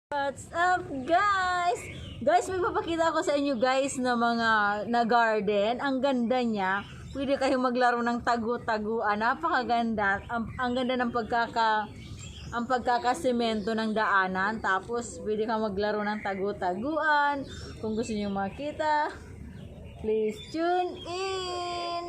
What's up guys? Guys, may papakita ko sa inyo guys na mga na garden. Ang ganda niya. Pwede kayong maglaro ng tagu-taguan. Napakaganda. Ang ganda ng pagkakasemento ng daanan. Tapos pwede kang maglaro ng tagu-taguan. Kung gusto niyo makita, please tune in.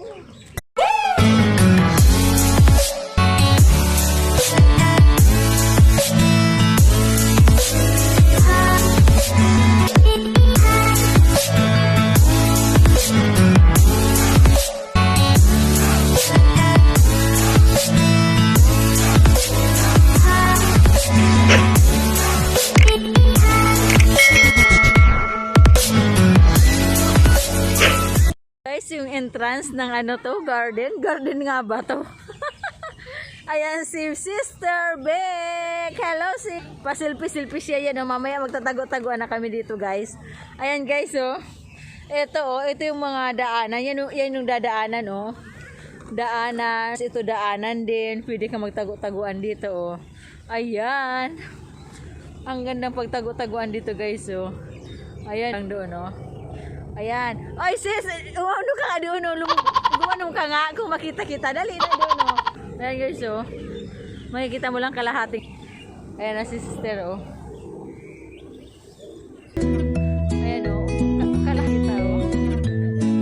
Yung entrance ng garden nga ba to? Ayan si Sister Beck. Hello pasilpi-silpi siya yan. Mamaya magtatago-taguan na kami dito guys. Ayan guys ito yung mga daanan. Yan yung dadaanan daanan. Ito daanan din. Pwede ka magtago-taguan dito Ayan. Ang gandang pagtago-taguan dito guys Ayan lang doon Ayan. Ay sis, umano ka nga doon gumanong ka nga kung makita kita. Dali na doon Ayan guys makikita mo lang kalahating. Ayan na si sister Ayan kalahita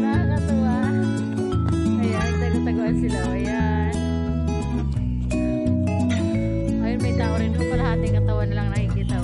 nakakatuwa. Ayan, tago-taguan sila. Ayan. Ayun, may tao rin doon. Kalahating katawan na lang nakikita.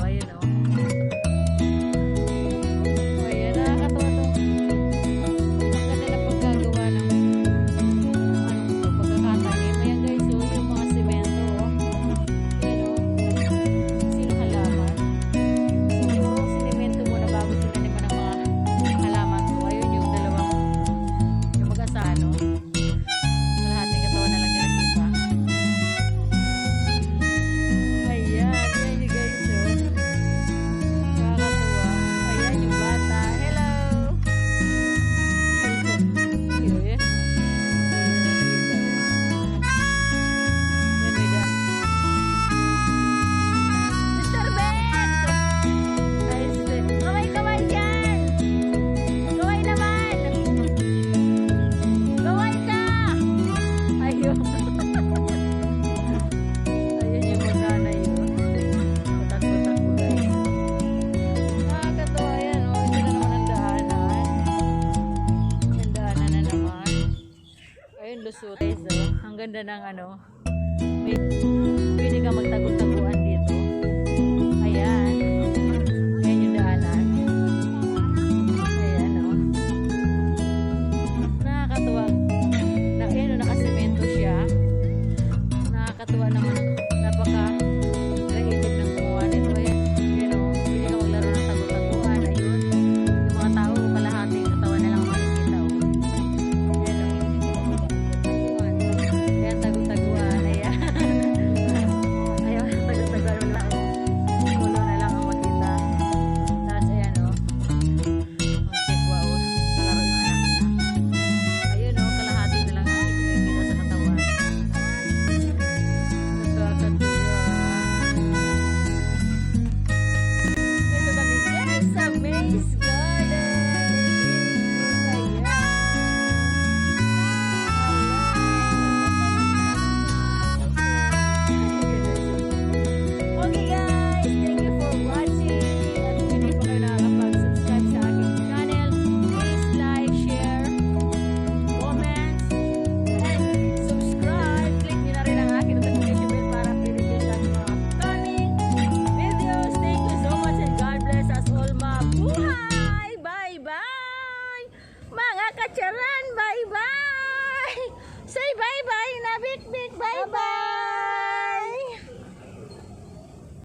Ayun Lusot guys ang ganda ng pwede ka magtago-taguan dito. Ayan yung daanan. Ayan nakakatuwa nakasemento siya. Nakakatuwa naman, napaka creative ng gumawa nito. Ayan pwede ka maglaro ng tago-taguan. Ayun yung mga tao kalahating katawan na lang makikita Charan, bye-bye! Say bye-bye na, Bik Bik, bye-bye!